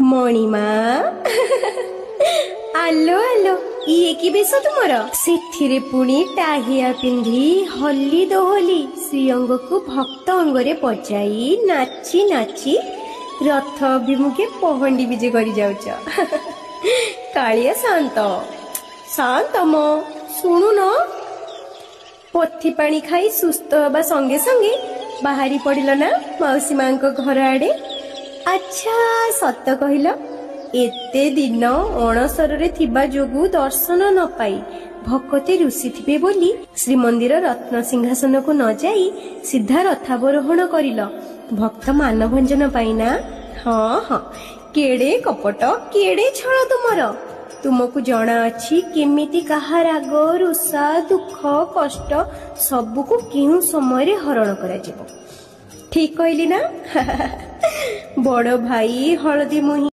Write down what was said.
मणिमा आलो आलो ये कि बेश तुमर से पुणी टाहिया पिंधि हली दोहली श्रीअंग को भक्त अंगरे बजाई नाची नाची रथ अभिमुखे पहंडी विजे कर जाउच कालिया शांत शांत मो सुनु न पथी पानी खाई सुस्थ हवा संगे संगे बाहरी पड़िल ना मौसी मां घर आड़े। अच्छा सत कहल एते दिन अणसर रे थिबा जोगु दर्शन न पाई भक्ते रुसी थिबे बोली श्रीमंदिर रत्न सिंहासन को न जाई सीधा रथावरोहण करिल भक्त मानभंजन पाइना। हाँ हाँ केड़े कपट केड़े छल तुमर तुमको जना अच्छी केमिति कहा राग रुषा दुख कष्ट सबको केउ समय हरण करा जिवो। ठीक कहली ना बड़ भाई हलदी मुही